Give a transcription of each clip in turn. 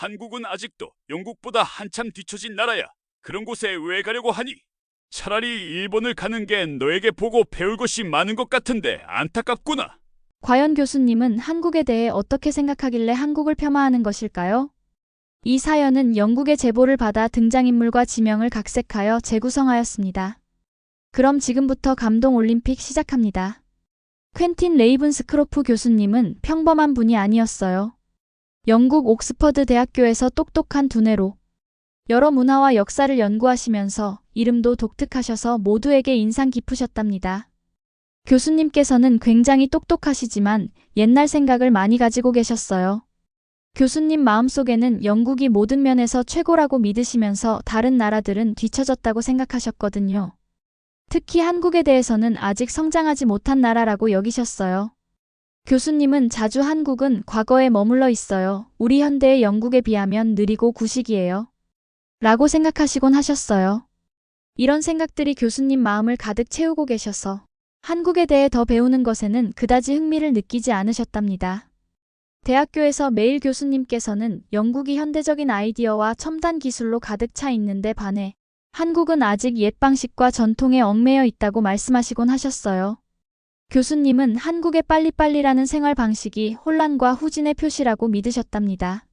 한국은 아직도 영국보다 한참 뒤처진 나라야. 그런 곳에 왜 가려고 하니? 차라리 일본을 가는 게 너에게 보고 배울 것이 많은 것 같은데 안타깝구나. 과연 교수님은 한국에 대해 어떻게 생각하길래 한국을 폄하하는 것일까요? 이 사연은 영국의 제보를 받아 등장인물과 지명을 각색하여 재구성하였습니다. 그럼 지금부터 감동 올림픽 시작합니다. 퀸틴 레이븐스크로프 교수님은 평범한 분이 아니었어요. 영국 옥스퍼드 대학교에서 똑똑한 두뇌로 여러 문화와 역사를 연구하시면서 이름도 독특하셔서 모두에게 인상 깊으셨답니다. 교수님께서는 굉장히 똑똑하시지만 옛날 생각을 많이 가지고 계셨어요. 교수님 마음속에는 영국이 모든 면에서 최고라고 믿으시면서 다른 나라들은 뒤처졌다고 생각하셨거든요. 특히 한국에 대해서는 아직 성장하지 못한 나라라고 여기셨어요. 교수님은 자주 한국은 과거에 머물러 있어요. 우리 현대의 영국에 비하면 느리고 구식이에요. 라고 생각하시곤 하셨어요. 이런 생각들이 교수님 마음을 가득 채우고 계셔서 한국에 대해 더 배우는 것에는 그다지 흥미를 느끼지 않으셨답니다. 대학교에서 매일 교수님께서는 영국이 현대적인 아이디어와 첨단 기술로 가득 차 있는데 반해 한국은 아직 옛 방식과 전통에 얽매여 있다고 말씀하시곤 하셨어요. 교수님은 한국의 빨리빨리라는 생활 방식이 혼란과 후진의 표시라고 믿으셨답니다.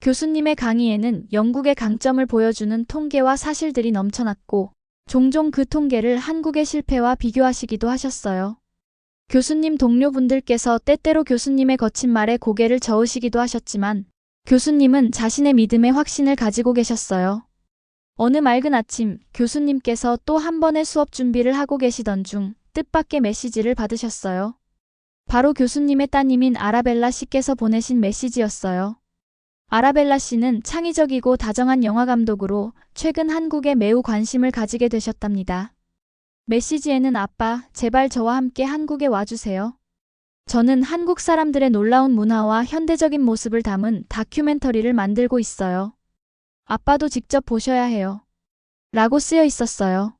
교수님의 강의에는 영국의 강점을 보여주는 통계와 사실들이 넘쳐났고 종종 그 통계를 한국의 실패와 비교하시기도 하셨어요. 교수님 동료분들께서 때때로 교수님의 거친 말에 고개를 저으시기도 하셨지만 교수님은 자신의 믿음의 확신을 가지고 계셨어요. 어느 맑은 아침 교수님께서 또 한 번의 수업 준비를 하고 계시던 중 뜻밖의 메시지를 받으셨어요. 바로 교수님의 따님인 아라벨라 씨께서 보내신 메시지였어요. 아라벨라 씨는 창의적이고 다정한 영화감독으로 최근 한국에 매우 관심을 가지게 되셨답니다. 메시지에는 아빠, 제발 저와 함께 한국에 와주세요. 저는 한국 사람들의 놀라운 문화와 현대적인 모습을 담은 다큐멘터리를 만들고 있어요. 아빠도 직접 보셔야 해요. 라고 쓰여 있었어요.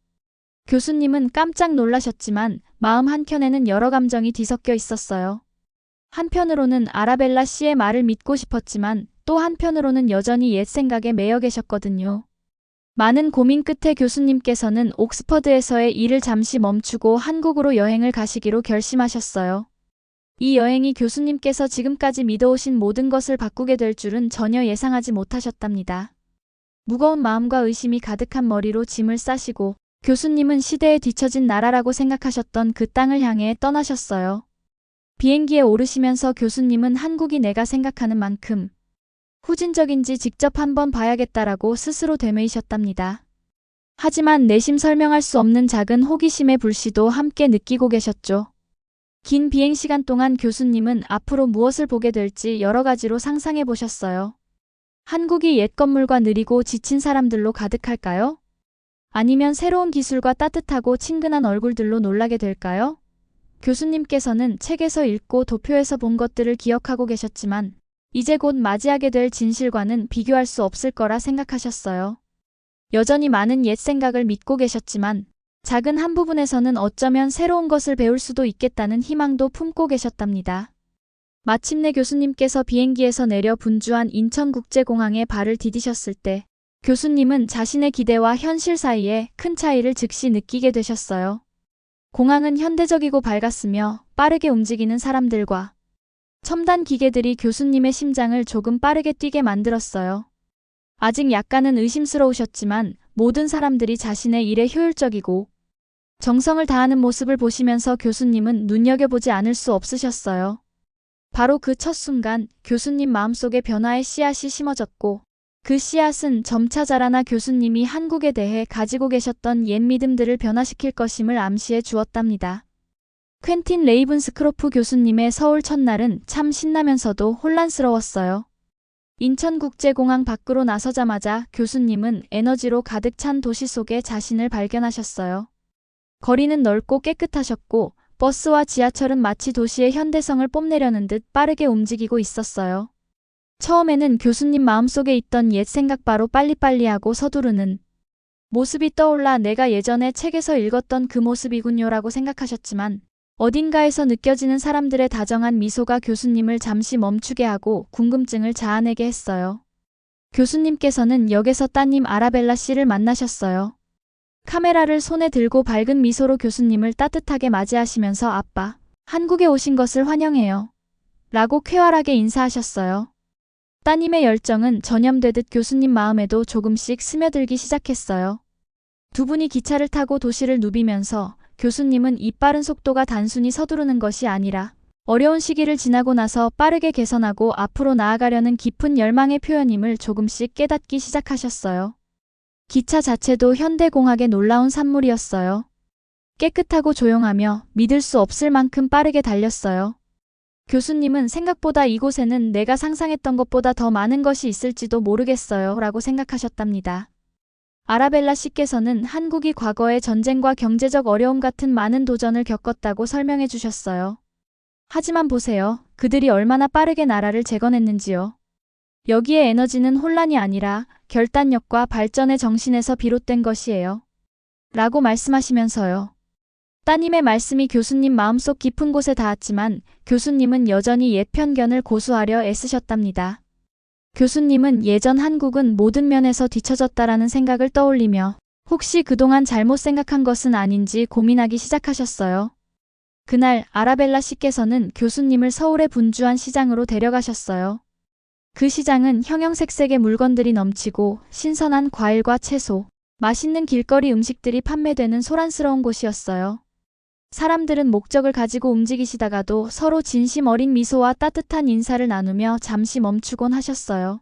교수님은 깜짝 놀라셨지만 마음 한켠에는 여러 감정이 뒤섞여 있었어요. 한편으로는 아라벨라 씨의 말을 믿고 싶었지만 또 한편으로는 여전히 옛 생각에 매여 계셨거든요. 많은 고민 끝에 교수님께서는 옥스퍼드에서의 일을 잠시 멈추고 한국으로 여행을 가시기로 결심하셨어요. 이 여행이 교수님께서 지금까지 믿어오신 모든 것을 바꾸게 될 줄은 전혀 예상하지 못하셨답니다. 무거운 마음과 의심이 가득한 머리로 짐을 싸시고 교수님은 시대에 뒤처진 나라라고 생각하셨던 그 땅을 향해 떠나셨어요. 비행기에 오르시면서 교수님은 한국이 내가 생각하는 만큼 후진적인지 직접 한번 봐야겠다라고 스스로 되뇌이셨답니다. 하지만 내심 설명할 수 없는 작은 호기심의 불씨도 함께 느끼고 계셨죠. 긴 비행시간 동안 교수님은 앞으로 무엇을 보게 될지 여러 가지로 상상해 보셨어요. 한국이 옛 건물과 느리고 지친 사람들로 가득할까요? 아니면 새로운 기술과 따뜻하고 친근한 얼굴들로 놀라게 될까요? 교수님께서는 책에서 읽고 도표에서 본 것들을 기억하고 계셨지만 이제 곧 맞이하게 될 진실과는 비교할 수 없을 거라 생각하셨어요. 여전히 많은 옛 생각을 믿고 계셨지만 작은 한 부분에서는 어쩌면 새로운 것을 배울 수도 있겠다는 희망도 품고 계셨답니다. 마침내 교수님께서 비행기에서 내려 분주한 인천국제공항에 발을 디디셨을 때 교수님은 자신의 기대와 현실 사이에 큰 차이를 즉시 느끼게 되셨어요. 공항은 현대적이고 밝았으며 빠르게 움직이는 사람들과 첨단 기계들이 교수님의 심장을 조금 빠르게 뛰게 만들었어요. 아직 약간은 의심스러우셨지만 모든 사람들이 자신의 일에 효율적이고 정성을 다하는 모습을 보시면서 교수님은 눈여겨보지 않을 수 없으셨어요. 바로 그 첫 순간 교수님 마음속에 변화의 씨앗이 심어졌고 그 씨앗은 점차 자라나 교수님이 한국에 대해 가지고 계셨던 옛 믿음들을 변화시킬 것임을 암시해 주었답니다. 퀸틴 레이븐스크로프 교수님의 서울 첫날은 참 신나면서도 혼란스러웠어요. 인천국제공항 밖으로 나서자마자 교수님은 에너지로 가득 찬 도시 속에 자신을 발견하셨어요. 거리는 넓고 깨끗하셨고 버스와 지하철은 마치 도시의 현대성을 뽐내려는 듯 빠르게 움직이고 있었어요. 처음에는 교수님 마음속에 있던 옛 생각 바로 빨리빨리하고 서두르는 모습이 떠올라 내가 예전에 책에서 읽었던 그 모습이군요라고 생각하셨지만 어딘가에서 느껴지는 사람들의 다정한 미소가 교수님을 잠시 멈추게 하고 궁금증을 자아내게 했어요. 교수님께서는 역에서 따님 아라벨라 씨를 만나셨어요. 카메라를 손에 들고 밝은 미소로 교수님을 따뜻하게 맞이하시면서 아빠, 한국에 오신 것을 환영해요. 라고 쾌활하게 인사하셨어요. 따님의 열정은 전염되듯 교수님 마음에도 조금씩 스며들기 시작했어요. 두 분이 기차를 타고 도시를 누비면서 교수님은 이 빠른 속도가 단순히 서두르는 것이 아니라 어려운 시기를 지나고 나서 빠르게 개선하고 앞으로 나아가려는 깊은 열망의 표현임을 조금씩 깨닫기 시작하셨어요. 기차 자체도 현대공학의 놀라운 산물이었어요. 깨끗하고 조용하며 믿을 수 없을 만큼 빠르게 달렸어요. 교수님은 생각보다 이곳에는 내가 상상했던 것보다 더 많은 것이 있을지도 모르겠어요 라고 생각하셨답니다. 아라벨라 씨께서는 한국이 과거에 전쟁과 경제적 어려움 같은 많은 도전을 겪었다고 설명해 주셨어요. 하지만 보세요. 그들이 얼마나 빠르게 나라를 재건했는지요. 여기에 에너지는 혼란이 아니라 결단력과 발전의 정신에서 비롯된 것이에요. 라고 말씀하시면서요. 따님의 말씀이 교수님 마음속 깊은 곳에 닿았지만 교수님은 여전히 옛 편견을 고수하려 애쓰셨답니다. 교수님은 예전 한국은 모든 면에서 뒤처졌다라는 생각을 떠올리며 혹시 그동안 잘못 생각한 것은 아닌지 고민하기 시작하셨어요. 그날 아라벨라 씨께서는 교수님을 서울의 분주한 시장으로 데려가셨어요. 그 시장은 형형색색의 물건들이 넘치고 신선한 과일과 채소, 맛있는 길거리 음식들이 판매되는 소란스러운 곳이었어요. 사람들은 목적을 가지고 움직이시다가도 서로 진심 어린 미소와 따뜻한 인사를 나누며 잠시 멈추곤 하셨어요.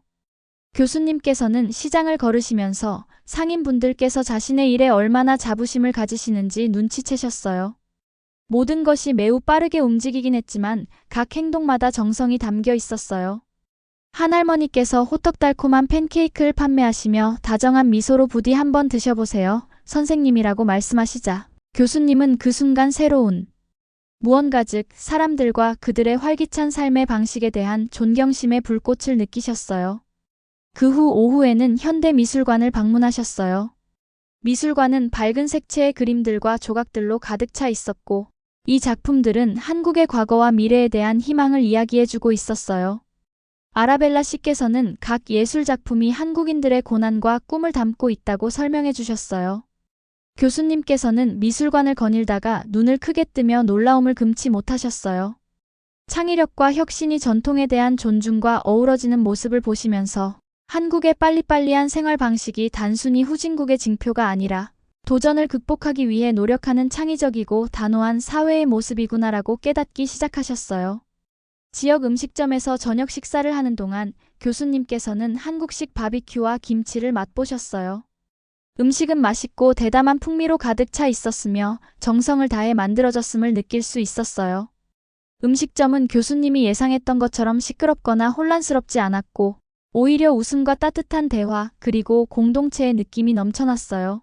교수님께서는 시장을 걸으시면서 상인분들께서 자신의 일에 얼마나 자부심을 가지시는지 눈치채셨어요. 모든 것이 매우 빠르게 움직이긴 했지만 각 행동마다 정성이 담겨 있었어요. 한 할머니께서 호떡달콤한 팬케이크를 판매하시며 다정한 미소로 부디 한번 드셔보세요. 선생님이라고 말씀하시자 교수님은 그 순간 새로운 무언가 즉 사람들과 그들의 활기찬 삶의 방식에 대한 존경심의 불꽃을 느끼셨어요. 그 후 오후에는 현대미술관을 방문하셨어요. 미술관은 밝은 색채의 그림들과 조각들로 가득 차 있었고 이 작품들은 한국의 과거와 미래에 대한 희망을 이야기해주고 있었어요. 아라벨라 씨께서는 각 예술 작품이 한국인들의 고난과 꿈을 담고 있다고 설명해 주셨어요. 교수님께서는 미술관을 거닐다가 눈을 크게 뜨며 놀라움을 금치 못하셨어요. 창의력과 혁신이 전통에 대한 존중과 어우러지는 모습을 보시면서 한국의 빨리빨리한 생활 방식이 단순히 후진국의 징표가 아니라 도전을 극복하기 위해 노력하는 창의적이고 단호한 사회의 모습이구나라고 깨닫기 시작하셨어요. 지역 음식점에서 저녁 식사를 하는 동안 교수님께서는 한국식 바비큐와 김치를 맛보셨어요. 음식은 맛있고 대담한 풍미로 가득 차 있었으며 정성을 다해 만들어졌음을 느낄 수 있었어요. 음식점은 교수님이 예상했던 것처럼 시끄럽거나 혼란스럽지 않았고 오히려 웃음과 따뜻한 대화 그리고 공동체의 느낌이 넘쳐났어요.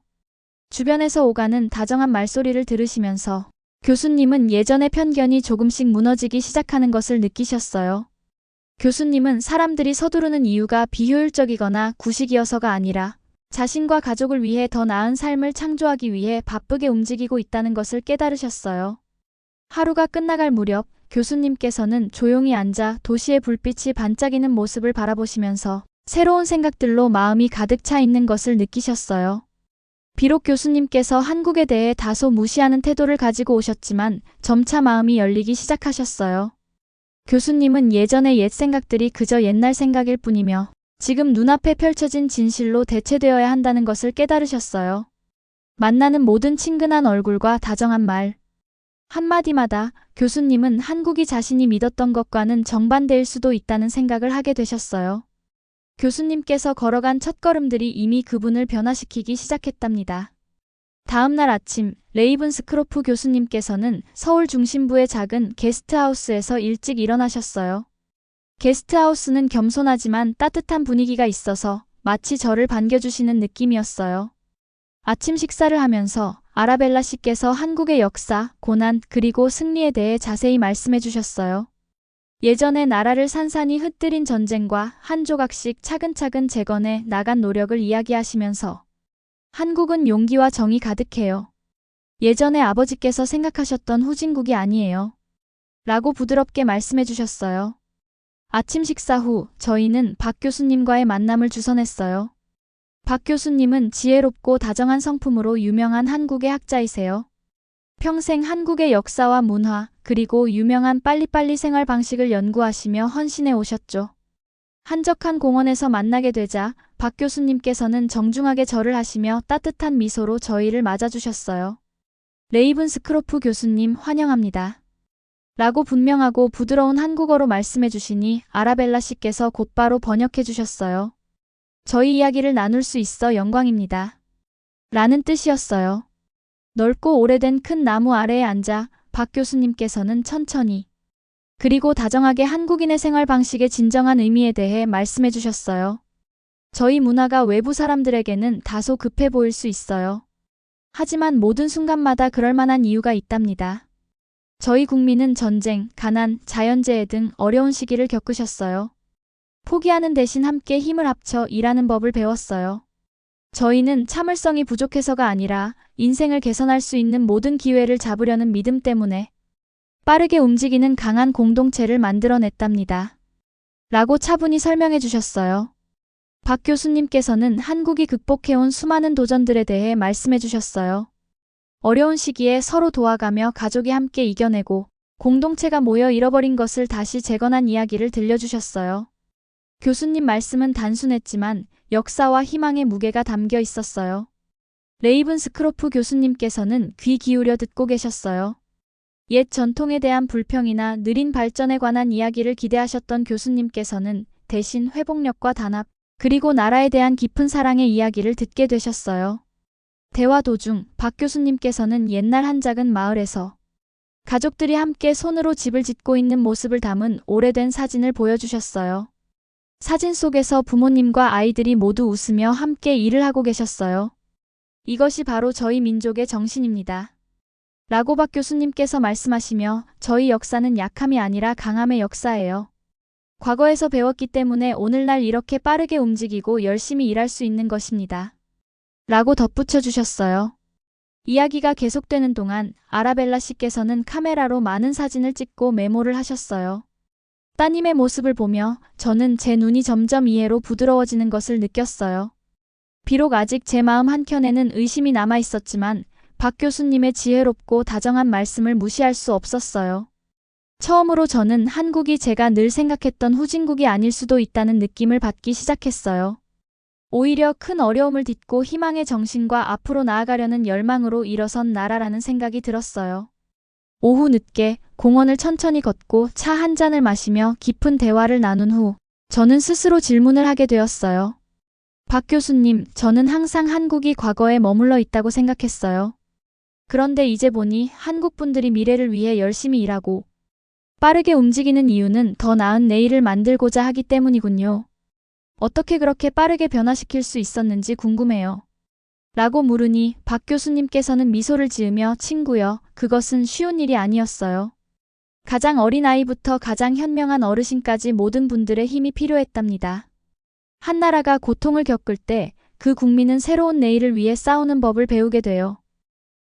주변에서 오가는 다정한 말소리를 들으시면서 교수님은 예전의 편견이 조금씩 무너지기 시작하는 것을 느끼셨어요. 교수님은 사람들이 서두르는 이유가 비효율적이거나 구식이어서가 아니라 자신과 가족을 위해 더 나은 삶을 창조하기 위해 바쁘게 움직이고 있다는 것을 깨달으셨어요. 하루가 끝나갈 무렵 교수님께서는 조용히 앉아 도시의 불빛이 반짝이는 모습을 바라보시면서 새로운 생각들로 마음이 가득 차 있는 것을 느끼셨어요. 비록 교수님께서 한국에 대해 다소 무시하는 태도를 가지고 오셨지만 점차 마음이 열리기 시작하셨어요. 교수님은 예전의 옛 생각들이 그저 옛날 생각일 뿐이며 지금 눈앞에 펼쳐진 진실로 대체되어야 한다는 것을 깨달으셨어요. 만나는 모든 친근한 얼굴과 다정한 말 한마디마다 교수님은 한국이 자신이 믿었던 것과는 정반대일 수도 있다는 생각을 하게 되셨어요. 교수님께서 걸어간 첫걸음들이 이미 그분을 변화시키기 시작했답니다. 다음 날 아침 레이븐스크로프 교수님께서는 서울 중심부의 작은 게스트하우스에서 일찍 일어나셨어요. 게스트하우스는 겸손하지만 따뜻한 분위기가 있어서 마치 저를 반겨주시는 느낌이었어요. 아침 식사를 하면서 아라벨라 씨께서 한국의 역사, 고난, 그리고 승리에 대해 자세히 말씀해 주셨어요. 예전에 나라를 산산이 흩뜨린 전쟁과 한 조각씩 차근차근 재건해 나간 노력을 이야기하시면서 한국은 용기와 정이 가득해요. 예전에 아버지께서 생각하셨던 후진국이 아니에요. 라고 부드럽게 말씀해 주셨어요. 아침 식사 후 저희는 박 교수님과의 만남을 주선했어요. 박 교수님은 지혜롭고 다정한 성품으로 유명한 한국의 학자이세요. 평생 한국의 역사와 문화, 그리고 유명한 빨리빨리 생활 방식을 연구하시며 헌신해 오셨죠. 한적한 공원에서 만나게 되자 박 교수님께서는 정중하게 절을 하시며 따뜻한 미소로 저희를 맞아주셨어요. 레이븐스크로프 교수님 환영합니다. 라고 분명하고 부드러운 한국어로 말씀해 주시니 아라벨라 씨께서 곧바로 번역해 주셨어요. 저희 이야기를 나눌 수 있어 영광입니다. 라는 뜻이었어요. 넓고 오래된 큰 나무 아래에 앉아 박 교수님께서는 천천히 그리고 다정하게 한국인의 생활 방식의 진정한 의미에 대해 말씀해 주셨어요. 저희 문화가 외부 사람들에게는 다소 급해 보일 수 있어요. 하지만 모든 순간마다 그럴 만한 이유가 있답니다. 저희 국민은 전쟁, 가난, 자연재해 등 어려운 시기를 겪으셨어요. 포기하는 대신 함께 힘을 합쳐 일하는 법을 배웠어요. 저희는 참을성이 부족해서가 아니라 인생을 개선할 수 있는 모든 기회를 잡으려는 믿음 때문에 빠르게 움직이는 강한 공동체를 만들어냈답니다. 라고 차분히 설명해 주셨어요. 박 교수님께서는 한국이 극복해온 수많은 도전들에 대해 말씀해 주셨어요. 어려운 시기에 서로 도와가며 가족이 함께 이겨내고 공동체가 모여 잃어버린 것을 다시 재건한 이야기를 들려주셨어요. 교수님 말씀은 단순했지만 역사와 희망의 무게가 담겨 있었어요. 레이븐스크로프 교수님께서는 귀 기울여 듣고 계셨어요. 옛 전통에 대한 불평이나 느린 발전에 관한 이야기를 기대하셨던 교수님께서는 대신 회복력과 단합, 그리고 나라에 대한 깊은 사랑의 이야기를 듣게 되셨어요. 대화 도중 박 교수님께서는 옛날 한 작은 마을에서 가족들이 함께 손으로 집을 짓고 있는 모습을 담은 오래된 사진을 보여주셨어요. 사진 속에서 부모님과 아이들이 모두 웃으며 함께 일을 하고 계셨어요. 이것이 바로 저희 민족의 정신입니다. 라고 박 교수님께서 말씀하시며 저희 역사는 약함이 아니라 강함의 역사예요. 과거에서 배웠기 때문에 오늘날 이렇게 빠르게 움직이고 열심히 일할 수 있는 것입니다. 라고 덧붙여 주셨어요. 이야기가 계속되는 동안 아라벨라 씨께서는 카메라로 많은 사진을 찍고 메모를 하셨어요. 따님의 모습을 보며 저는 제 눈이 점점 이해로 부드러워지는 것을 느꼈어요. 비록 아직 제 마음 한켠에는 의심이 남아 있었지만 박 교수님의 지혜롭고 다정한 말씀을 무시할 수 없었어요. 처음으로 저는 한국이 제가 늘 생각했던 후진국이 아닐 수도 있다는 느낌을 받기 시작했어요. 오히려 큰 어려움을 딛고 희망의 정신과 앞으로 나아가려는 열망으로 일어선 나라라는 생각이 들었어요. 오후 늦게 공원을 천천히 걷고 차 한 잔을 마시며 깊은 대화를 나눈 후 저는 스스로 질문을 하게 되었어요. 박 교수님, 저는 항상 한국이 과거에 머물러 있다고 생각했어요. 그런데 이제 보니 한국 분들이 미래를 위해 열심히 일하고 빠르게 움직이는 이유는 더 나은 내일을 만들고자 하기 때문이군요. 어떻게 그렇게 빠르게 변화시킬 수 있었는지 궁금해요. 라고 물으니 박 교수님께서는 미소를 지으며 친구여, 그것은 쉬운 일이 아니었어요. 가장 어린 아이부터 가장 현명한 어르신까지 모든 분들의 힘이 필요했답니다. 한 나라가 고통을 겪을 때 그 국민은 새로운 내일을 위해 싸우는 법을 배우게 돼요.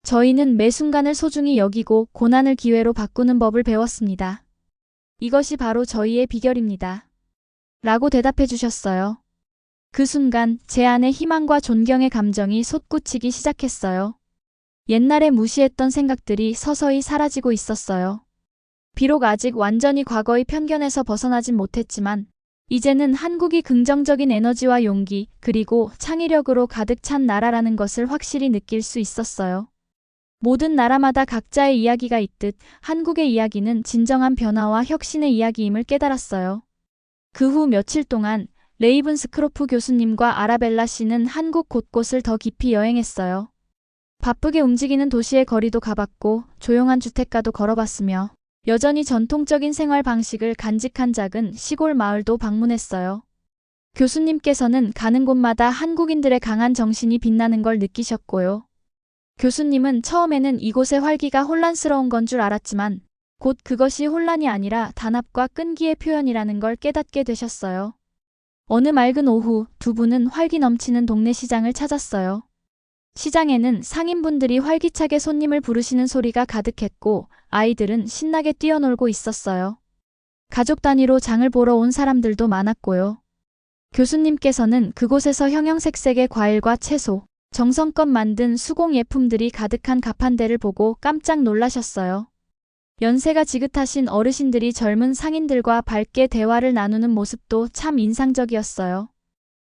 저희는 매 순간을 소중히 여기고 고난을 기회로 바꾸는 법을 배웠습니다. 이것이 바로 저희의 비결입니다. 라고 대답해 주셨어요. 그 순간 제 안에 희망과 존경의 감정이 솟구치기 시작했어요. 옛날에 무시했던 생각들이 서서히 사라지고 있었어요. 비록 아직 완전히 과거의 편견에서 벗어나진 못했지만 이제는 한국이 긍정적인 에너지와 용기 그리고 창의력으로 가득 찬 나라라는 것을 확실히 느낄 수 있었어요. 모든 나라마다 각자의 이야기가 있듯 한국의 이야기는 진정한 변화와 혁신의 이야기임을 깨달았어요. 그 후 며칠 동안 레이븐스크로프 교수님과 아라벨라 씨는 한국 곳곳을 더 깊이 여행했어요. 바쁘게 움직이는 도시의 거리도 가봤고 조용한 주택가도 걸어봤으며 여전히 전통적인 생활 방식을 간직한 작은 시골 마을도 방문했어요. 교수님께서는 가는 곳마다 한국인들의 강한 정신이 빛나는 걸 느끼셨고요. 교수님은 처음에는 이곳의 활기가 혼란스러운 건 줄 알았지만 곧 그것이 혼란이 아니라 단합과 끈기의 표현이라는 걸 깨닫게 되셨어요. 어느 맑은 오후 두 분은 활기 넘치는 동네 시장을 찾았어요. 시장에는 상인분들이 활기차게 손님을 부르시는 소리가 가득했고 아이들은 신나게 뛰어놀고 있었어요. 가족 단위로 장을 보러 온 사람들도 많았고요. 교수님께서는 그곳에서 형형색색의 과일과 채소, 정성껏 만든 수공 예품들이 가득한 가판대를 보고 깜짝 놀라셨어요. 연세가 지긋하신 어르신들이 젊은 상인들과 밝게 대화를 나누는 모습도 참 인상적이었어요.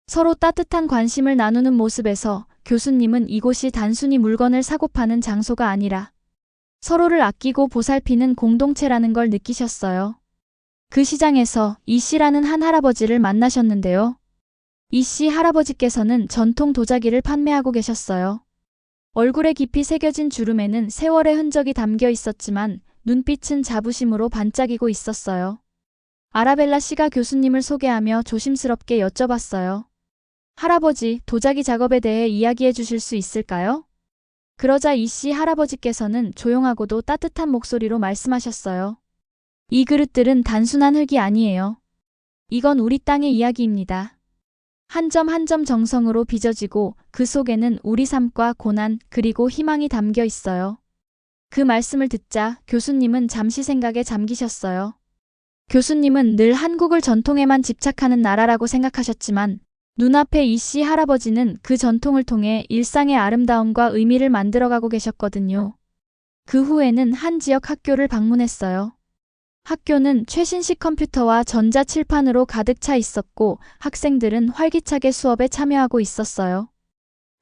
서로 따뜻한 관심을 나누는 모습에서 교수님은 이곳이 단순히 물건을 사고 파는 장소가 아니라 서로를 아끼고 보살피는 공동체라는 걸 느끼셨어요. 그 시장에서 이 씨라는 한 할아버지를 만나셨는데요. 이 씨 할아버지께서는 전통 도자기를 판매하고 계셨어요. 얼굴에 깊이 새겨진 주름에는 세월의 흔적이 담겨 있었지만 눈빛은 자부심으로 반짝이고 있었어요. 아라벨라 씨가 교수님을 소개하며 조심스럽게 여쭤봤어요. 할아버지, 도자기 작업에 대해 이야기해 주실 수 있을까요? 그러자 이 씨 할아버지께서는 조용하고도 따뜻한 목소리로 말씀하셨어요. 이 그릇들은 단순한 흙이 아니에요. 이건 우리 땅의 이야기입니다. 한 점 한 점 정성으로 빚어지고 그 속에는 우리 삶과 고난 그리고 희망이 담겨 있어요. 그 말씀을 듣자 교수님은 잠시 생각에 잠기셨어요. 교수님은 늘 한국을 전통에만 집착하는 나라라고 생각하셨지만 눈앞에 이 씨 할아버지는 그 전통을 통해 일상의 아름다움과 의미를 만들어가고 계셨거든요. 그 후에는 한 지역 학교를 방문했어요. 학교는 최신식 컴퓨터와 전자칠판으로 가득 차 있었고 학생들은 활기차게 수업에 참여하고 있었어요.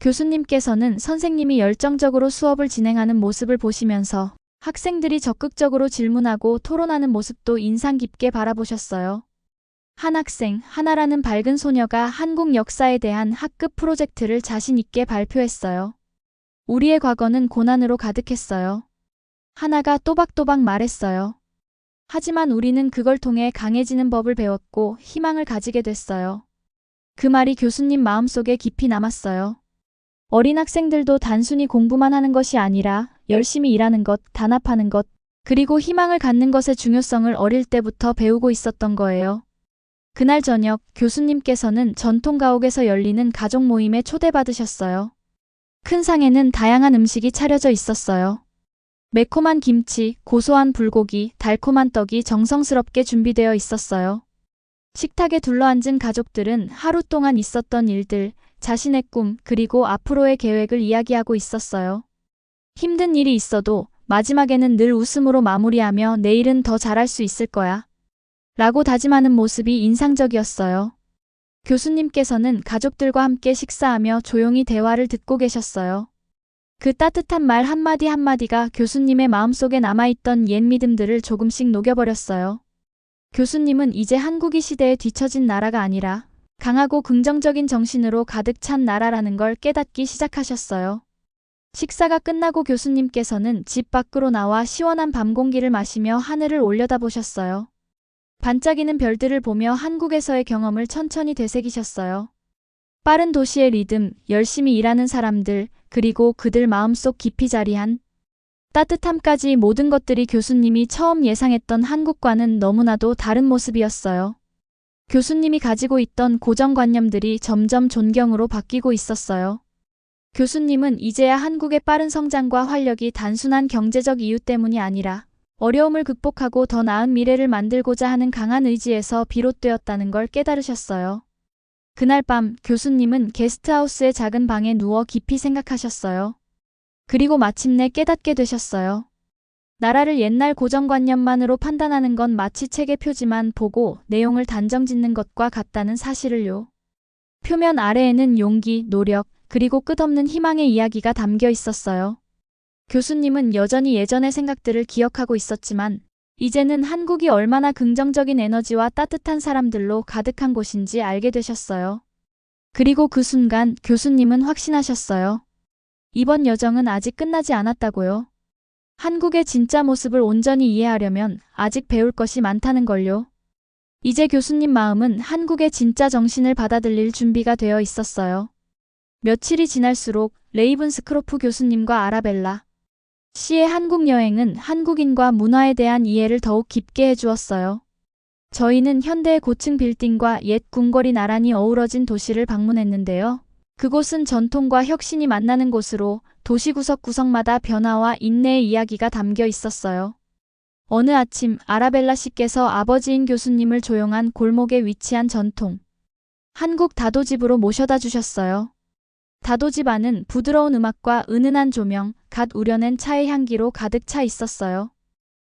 교수님께서는 선생님이 열정적으로 수업을 진행하는 모습을 보시면서 학생들이 적극적으로 질문하고 토론하는 모습도 인상 깊게 바라보셨어요. 한 학생, 하나라는 밝은 소녀가 한국 역사에 대한 학급 프로젝트를 자신 있게 발표했어요. 우리의 과거는 고난으로 가득했어요. 하나가 또박또박 말했어요. 하지만 우리는 그걸 통해 강해지는 법을 배웠고 희망을 가지게 됐어요. 그 말이 교수님 마음속에 깊이 남았어요. 어린 학생들도 단순히 공부만 하는 것이 아니라 열심히 일하는 것, 단합하는 것, 그리고 희망을 갖는 것의 중요성을 어릴 때부터 배우고 있었던 거예요. 그날 저녁 교수님께서는 전통가옥에서 열리는 가족 모임에 초대받으셨어요. 큰 상에는 다양한 음식이 차려져 있었어요. 매콤한 김치, 고소한 불고기, 달콤한 떡이 정성스럽게 준비되어 있었어요. 식탁에 둘러앉은 가족들은 하루 동안 있었던 일들, 자신의 꿈, 그리고 앞으로의 계획을 이야기하고 있었어요. 힘든 일이 있어도 마지막에는 늘 웃음으로 마무리하며 내일은 더 잘할 수 있을 거야. 라고 다짐하는 모습이 인상적이었어요. 교수님께서는 가족들과 함께 식사하며 조용히 대화를 듣고 계셨어요. 그 따뜻한 말 한마디 한마디가 교수님의 마음속에 남아있던 옛 믿음들을 조금씩 녹여버렸어요. 교수님은 이제 한국이 시대에 뒤처진 나라가 아니라 강하고 긍정적인 정신으로 가득 찬 나라라는 걸 깨닫기 시작하셨어요. 식사가 끝나고 교수님께서는 집 밖으로 나와 시원한 밤 공기를 마시며 하늘을 올려다보셨어요. 반짝이는 별들을 보며 한국에서의 경험을 천천히 되새기셨어요. 빠른 도시의 리듬, 열심히 일하는 사람들, 그리고 그들 마음속 깊이 자리한 따뜻함까지 모든 것들이 교수님이 처음 예상했던 한국과는 너무나도 다른 모습이었어요. 교수님이 가지고 있던 고정관념들이 점점 존경으로 바뀌고 있었어요. 교수님은 이제야 한국의 빠른 성장과 활력이 단순한 경제적 이유 때문이 아니라 어려움을 극복하고 더 나은 미래를 만들고자 하는 강한 의지에서 비롯되었다는 걸 깨달으셨어요. 그날 밤 교수님은 게스트하우스의 작은 방에 누워 깊이 생각하셨어요. 그리고 마침내 깨닫게 되셨어요. 나라를 옛날 고정관념만으로 판단하는 건 마치 책의 표지만 보고 내용을 단정 짓는 것과 같다는 사실을요. 표면 아래에는 용기, 노력, 그리고 끝없는 희망의 이야기가 담겨 있었어요. 교수님은 여전히 예전의 생각들을 기억하고 있었지만 이제는 한국이 얼마나 긍정적인 에너지와 따뜻한 사람들로 가득한 곳인지 알게 되셨어요. 그리고 그 순간 교수님은 확신하셨어요. 이번 여정은 아직 끝나지 않았다고요. 한국의 진짜 모습을 온전히 이해하려면 아직 배울 것이 많다는 걸요. 이제 교수님 마음은 한국의 진짜 정신을 받아들일 준비가 되어 있었어요. 며칠이 지날수록 레이븐스크로프 교수님과 아라벨라 씨의 한국 여행은 한국인과 문화에 대한 이해를 더욱 깊게 해주었어요. 저희는 현대의 고층 빌딩과 옛 궁궐이 나란히 어우러진 도시를 방문했는데요. 그곳은 전통과 혁신이 만나는 곳으로 도시 구석구석마다 변화와 인내의 이야기가 담겨 있었어요. 어느 아침 아라벨라 씨께서 아버지인 교수님을 조용한 골목에 위치한 전통 한국 다도집으로 모셔다 주셨어요. 다도집 안은 부드러운 음악과 은은한 조명, 갓 우려낸 차의 향기로 가득 차 있었어요.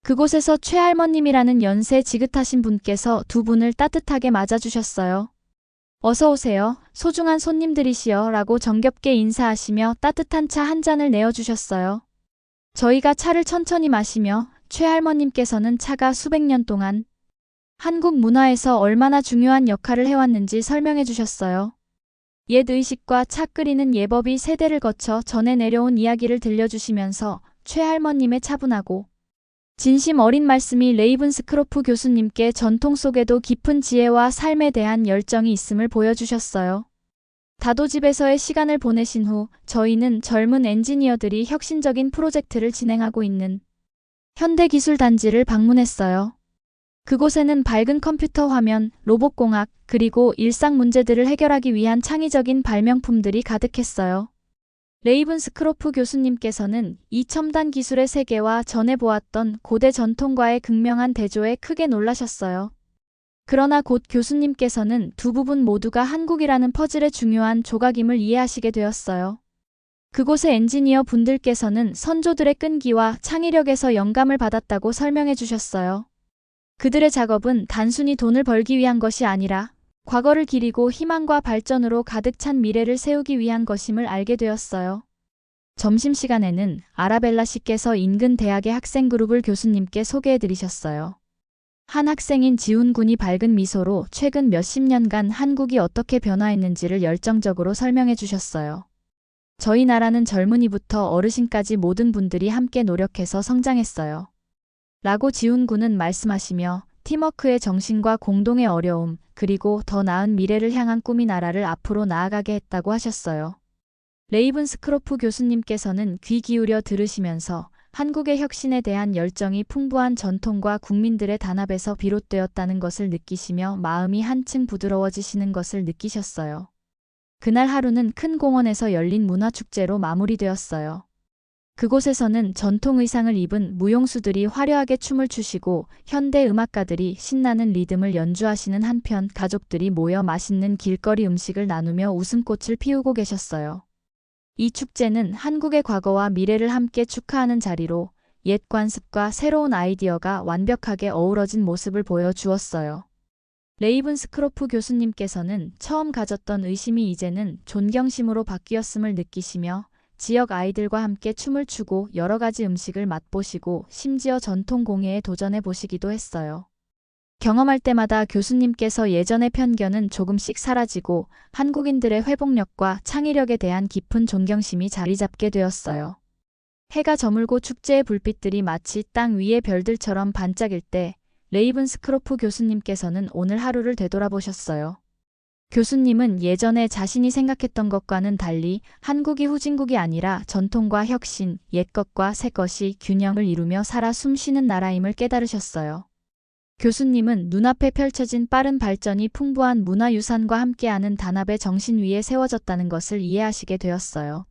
그곳에서 최할머님이라는 연세 지긋하신 분께서 두 분을 따뜻하게 맞아주셨어요. 어서 오세요. 소중한 손님들이시여 라고 정겹게 인사하시며 따뜻한 차 한 잔을 내어주셨어요. 저희가 차를 천천히 마시며 최할머님께서는 차가 수백 년 동안 한국 문화에서 얼마나 중요한 역할을 해왔는지 설명해 주셨어요. 옛 의식과 차 끓이는 예법이 세대를 거쳐 전해 내려온 이야기를 들려주시면서 최할머님의 차분하고 진심 어린 말씀이 레이븐스크로프 교수님께 전통 속에도 깊은 지혜와 삶에 대한 열정이 있음을 보여주셨어요. 다도집에서의 시간을 보내신 후 저희는 젊은 엔지니어들이 혁신적인 프로젝트를 진행하고 있는 현대기술단지를 방문했어요. 그곳에는 밝은 컴퓨터 화면, 로봇공학, 그리고 일상 문제들을 해결하기 위한 창의적인 발명품들이 가득했어요. 레이븐스크로프 교수님께서는 이 첨단 기술의 세계와 전에 보았던 고대 전통과의 극명한 대조에 크게 놀라셨어요. 그러나 곧 교수님께서는 두 부분 모두가 한국이라는 퍼즐의 중요한 조각임을 이해하시게 되었어요. 그곳의 엔지니어 분들께서는 선조들의 끈기와 창의력에서 영감을 받았다고 설명해 주셨어요. 그들의 작업은 단순히 돈을 벌기 위한 것이 아니라 과거를 기리고 희망과 발전으로 가득 찬 미래를 세우기 위한 것임을 알게 되었어요. 점심시간에는 아라벨라 씨께서 인근 대학의 학생 그룹을 교수님께 소개해 드리셨어요. 한 학생인 지훈 군이 밝은 미소로 최근 몇십 년간 한국이 어떻게 변화했는지를 열정적으로 설명해 주셨어요. 저희 나라는 젊은이부터 어르신까지 모든 분들이 함께 노력해서 성장했어요. 라고 지훈 군은 말씀하시며 팀워크의 정신과 공동의 어려움, 그리고 더 나은 미래를 향한 꿈이 나라를 앞으로 나아가게 했다고 하셨어요. 레이븐스크로프 교수님께서는 귀 기울여 들으시면서 한국의 혁신에 대한 열정이 풍부한 전통과 국민들의 단합에서 비롯되었다는 것을 느끼시며 마음이 한층 부드러워지시는 것을 느끼셨어요. 그날 하루는 큰 공원에서 열린 문화축제로 마무리되었어요. 그곳에서는 전통 의상을 입은 무용수들이 화려하게 춤을 추시고 현대 음악가들이 신나는 리듬을 연주하시는 한편 가족들이 모여 맛있는 길거리 음식을 나누며 웃음꽃을 피우고 계셨어요. 이 축제는 한국의 과거와 미래를 함께 축하하는 자리로 옛 관습과 새로운 아이디어가 완벽하게 어우러진 모습을 보여주었어요. 레이븐스크로프 교수님께서는 처음 가졌던 의심이 이제는 존경심으로 바뀌었음을 느끼시며 지역 아이들과 함께 춤을 추고 여러 가지 음식을 맛보시고 심지어 전통 공예에 도전해 보시기도 했어요. 경험할 때마다 교수님께서 예전의 편견은 조금씩 사라지고 한국인들의 회복력과 창의력에 대한 깊은 존경심이 자리 잡게 되었어요. 해가 저물고 축제의 불빛들이 마치 땅 위의 별들처럼 반짝일 때 레이븐스크로프 교수님께서는 오늘 하루를 되돌아보셨어요. 교수님은 예전에 자신이 생각했던 것과는 달리 한국이 후진국이 아니라 전통과 혁신, 옛것과 새것이 균형을 이루며 살아 숨쉬는 나라임을 깨달으셨어요. 교수님은 눈앞에 펼쳐진 빠른 발전이 풍부한 문화유산과 함께하는 단합의 정신 위에 세워졌다는 것을 이해하시게 되었어요.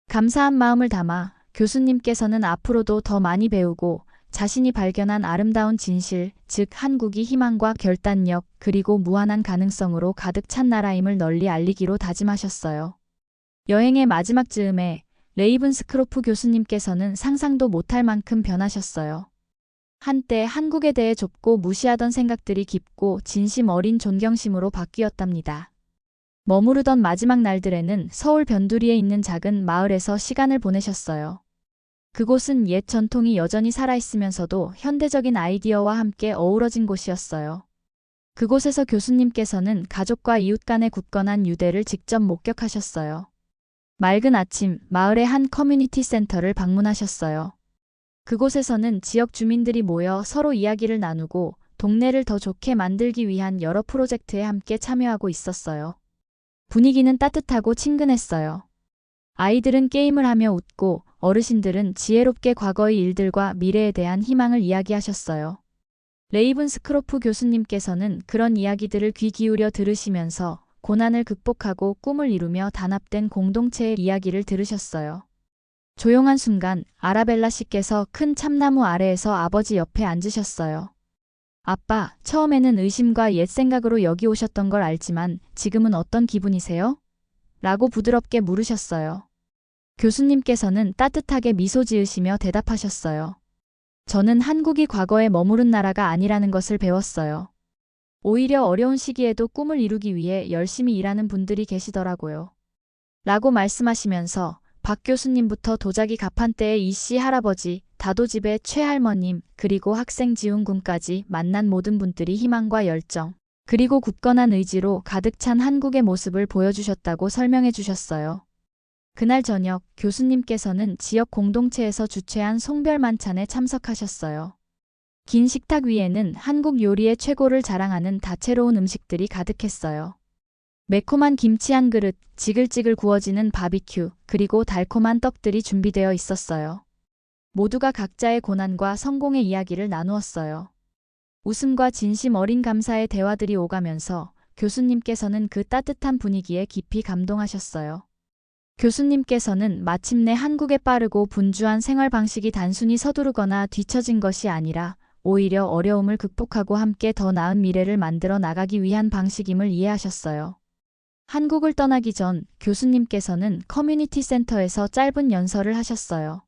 감사한 마음을 담아 교수님께서는 앞으로도 더 많이 배우고 자신이 발견한 아름다운 진실, 즉 한국이 희망과 결단력, 그리고 무한한 가능성으로 가득 찬 나라임을 널리 알리기로 다짐하셨어요. 여행의 마지막 즈음에 레이븐스크로프 교수님께서는 상상도 못할 만큼 변하셨어요. 한때 한국에 대해 좁고 무시하던 생각들이 깊고 진심 어린 존경심으로 바뀌었답니다. 머무르던 마지막 날들에는 서울 변두리에 있는 작은 마을에서 시간을 보내셨어요. 그곳은 옛 전통이 여전히 살아있으면서도 현대적인 아이디어와 함께 어우러진 곳이었어요. 그곳에서 교수님께서는 가족과 이웃 간의 굳건한 유대를 직접 목격하셨어요. 맑은 아침, 마을의 한 커뮤니티 센터를 방문하셨어요. 그곳에서는 지역 주민들이 모여 서로 이야기를 나누고 동네를 더 좋게 만들기 위한 여러 프로젝트에 함께 참여하고 있었어요. 분위기는 따뜻하고 친근했어요. 아이들은 게임을 하며 웃고 어르신들은 지혜롭게 과거의 일들과 미래에 대한 희망을 이야기하셨어요. 레이븐스크로프 교수님께서는 그런 이야기들을 귀 기울여 들으시면서 고난을 극복하고 꿈을 이루며 단합된 공동체의 이야기를 들으셨어요. 조용한 순간 아라벨라 씨께서 큰 참나무 아래에서 아버지 옆에 앉으셨어요. 아빠, 처음에는 의심과 옛 생각으로 여기 오셨던 걸 알지만 지금은 어떤 기분이세요? 라고 부드럽게 물으셨어요. 교수님께서는 따뜻하게 미소 지으시며 대답하셨어요. 저는 한국이 과거에 머무른 나라가 아니라는 것을 배웠어요. 오히려 어려운 시기에도 꿈을 이루기 위해 열심히 일하는 분들이 계시더라고요. 라고 말씀하시면서 박 교수님부터 도자기 가판대의 이씨 할아버지, 다도집의 최할머님, 그리고 학생 지훈 군까지 만난 모든 분들이 희망과 열정, 그리고 굳건한 의지로 가득 찬 한국의 모습을 보여주셨다고 설명해 주셨어요. 그날 저녁 교수님께서는 지역 공동체에서 주최한 송별 만찬에 참석하셨어요. 긴 식탁 위에는 한국 요리의 최고를 자랑하는 다채로운 음식들이 가득했어요. 매콤한 김치 한 그릇, 지글지글 구워지는 바비큐, 그리고 달콤한 떡들이 준비되어 있었어요. 모두가 각자의 고난과 성공의 이야기를 나누었어요. 웃음과 진심 어린 감사의 대화들이 오가면서 교수님께서는 그 따뜻한 분위기에 깊이 감동하셨어요. 교수님께서는 마침내 한국의 빠르고 분주한 생활 방식이 단순히 서두르거나 뒤처진 것이 아니라 오히려 어려움을 극복하고 함께 더 나은 미래를 만들어 나가기 위한 방식임을 이해하셨어요. 한국을 떠나기 전 교수님께서는 커뮤니티 센터에서 짧은 연설을 하셨어요.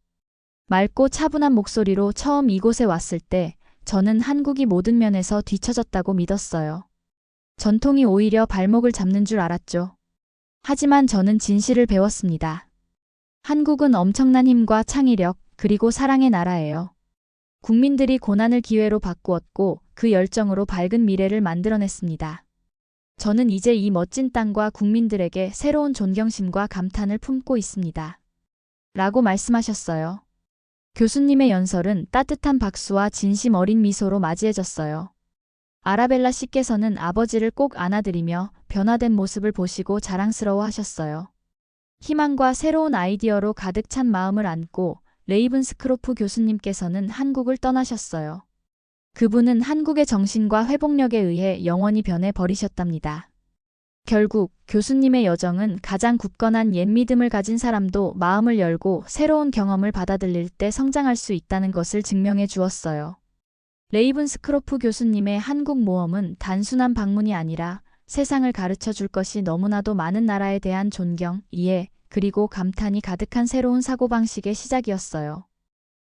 맑고 차분한 목소리로 처음 이곳에 왔을 때 저는 한국이 모든 면에서 뒤처졌다고 믿었어요. 전통이 오히려 발목을 잡는 줄 알았죠. 하지만 저는 진실을 배웠습니다. 한국은 엄청난 힘과 창의력, 그리고 사랑의 나라예요. 국민들이 고난을 기회로 바꾸었고 그 열정으로 밝은 미래를 만들어냈습니다. 저는 이제 이 멋진 땅과 국민들에게 새로운 존경심과 감탄을 품고 있습니다. 라고 말씀하셨어요. 교수님의 연설은 따뜻한 박수와 진심 어린 미소로 맞이해졌어요. 아라벨라 씨께서는 아버지를 꼭 안아드리며 변화된 모습을 보시고 자랑스러워 하셨어요. 희망과 새로운 아이디어로 가득 찬 마음을 안고 레이븐스크로프 교수님께서는 한국을 떠나셨어요. 그분은 한국의 정신과 회복력에 의해 영원히 변해 버리셨답니다. 결국 교수님의 여정은 가장 굳건한 옛 믿음을 가진 사람도 마음을 열고 새로운 경험을 받아들일 때 성장할 수 있다는 것을 증명해 주었어요. 레이븐스크로프 교수님의 한국 모험은 단순한 방문이 아니라 세상을 가르쳐 줄 것이 너무나도 많은 나라에 대한 존경, 이해, 그리고 감탄이 가득한 새로운 사고방식의 시작이었어요.